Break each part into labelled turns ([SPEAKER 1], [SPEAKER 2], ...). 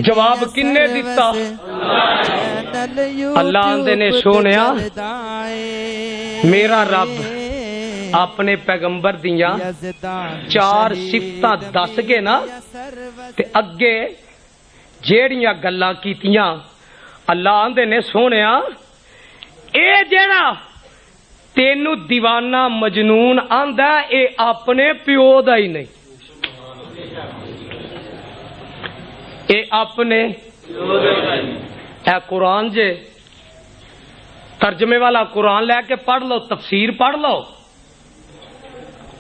[SPEAKER 1] جواب کنے دیتا؟ اللہ آندے نے سونیا میرا رب اپنے پیغمبر دیاں 4 صفتاں دس گے نا تے اگے جیڑیاں گلاں کیتیاں اللہ آندے نے سونیا اے جیڑا تینو دیوانہ مجنون آندا اے اپنے پیو دا ہی نہیں، اے اپنے اے قرآن جے ترجمے والا قرآن لے کے پڑھ لو، تفسیر پڑھ لو،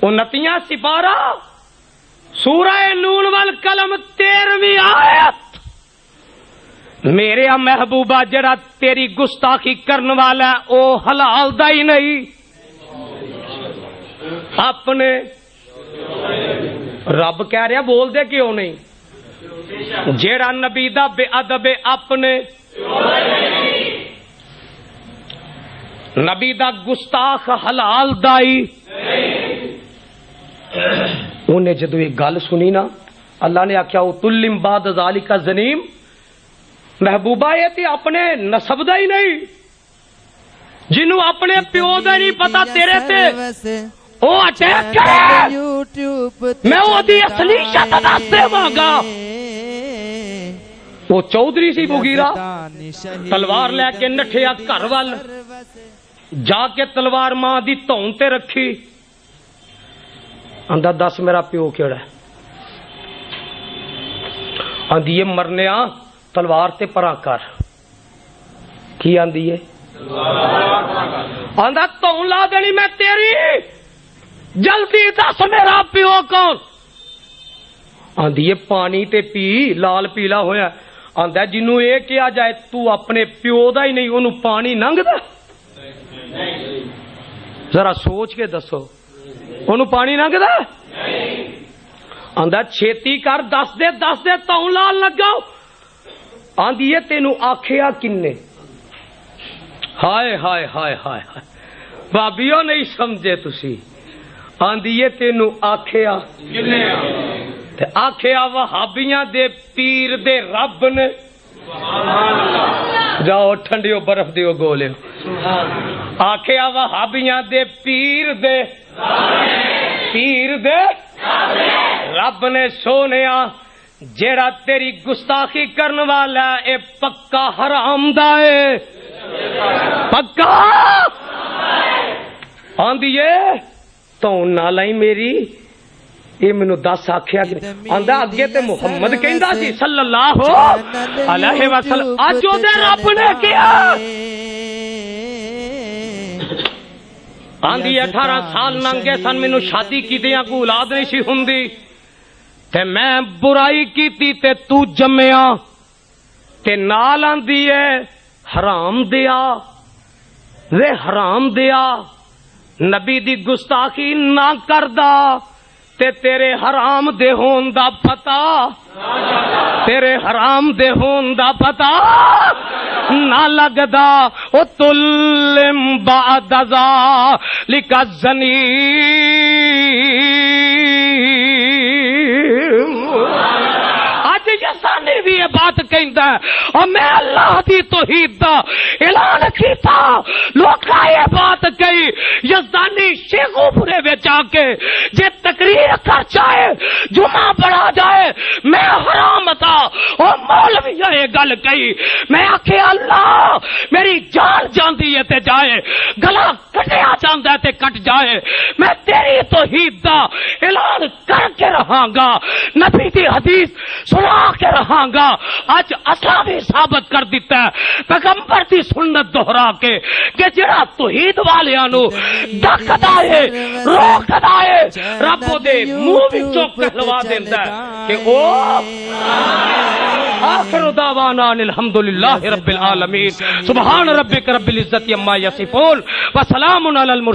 [SPEAKER 1] 29 سپارہ سورہ نون والقلم 13ویں آیت، میرے محبوبہ جڑا تیری گستاخی کرن والا ہے او حلال دا ہی نہیں، اپنے رب کہہ رہا بول دے کیوں نہیں؟ جیڑا نبی دا بے ادب اپنے نبی دا گستاخ حلال دائی، انہیں جدو یہ گل سنی نا اللہ نے آکھیا تلم بعد ذالک زنیم، محبوبہ یہ تے اپنے نسب دا ہی نہیں، جنہوں اپنے پیو دا نہیں پتا تیرے تے او اٹیک کرے، میں وہ دی اصلی شت دس دے مانگا۔ وہ چودھری سی مغیرہ تلوار لے کے نٹھیا گھر وال، جا کے تلوار ماں دی تون تے رکھی، آندا دس میرا پیو کیڑا ہے؟ آندی یہ مرنیا تلوار تے پرا کر، کی آندی ہے؟ آندا تون لا دینی میں تیری، جلدی دس میرا پیو کون؟ آندی یہ پانی تے پی لال پیلا ہویا، آندا جنوں اے کیا جائے تو اپنے پیو دا ہی نہیں انہوں پانی ننگ دا، ذرا سوچ کے دسو انہوں پانی ننگ دا؟ آندا چھیتی کر دس دے توں لال لگاؤ، آندی یہ تینوں آکھیا کنے؟ ہائے ہائے ہائے ہائے بابیوں نہیں سمجھے تسی، آندی یہ تینوں آکھیا کنے؟ تے آکھیا وہابیاں دے پیر دے رب نے، جاؤ ٹھنڈیو برف دیو گولیو، آکھیا وہابیاں دے پیر دے رب نے سونیا جیڑا تیری گستاخی کرن والا اے پکا حرام دا اے، پکا آندی اے تو نہ لائی میری، یہ مینوں دس آکھیا کہ آندا اگے تے محمد کہندا سی صلی اللہ علیہ وسلم، اج او دے رب نے کیا؟ آندی 18 سال ننگے سن مینوں شادی کیتیاں کو اولاد نہیں سی ہوندی، تے میں برائی کیتی تے تو جمیا، تے نال آندی ہے حرام دیا وے حرام دیا، نبی دی گستاخی نہ کردا تے تیرے حرام دے ہون دا پتا، تیرے حرام دے ہون دا پتا نہ لگدا، او تلم بعد ذالک الزنیم، اج یسانی بھی یہ بات کہندا ہے اور میں اللہ دی توحید دا اعلان کیتا، لوکاں یہ بات کہی یزدانی شیخو پورے وچ آ کے جے تقریر کر جائے جمعہ پڑھا جائے میں حرام تھا، اور مولوی یہ گل کہی، میں آکھے اللہ میری جان جاندی ہے تے جائے، گلا کٹیا جاندا ہے تے کٹ جائے، میں تیری توحید دا اعلان کر کے رہاں گا، نبی دی حدیث سنا کے رہاں گا، اج اصلا بھی ثابت کر دیتا ہے پیغمبر دی سنت دہرا کے کہ جڑا توحید والیاں نو ڈکدا ہے روکدا ہے رب دے منہ وچوں کہلوا دیندا ہے کہ او آخر دعوانا الحمدللہ رب العالمین، سبحان ربک رب العزت عما یصفون وسلام علی المرسلین۔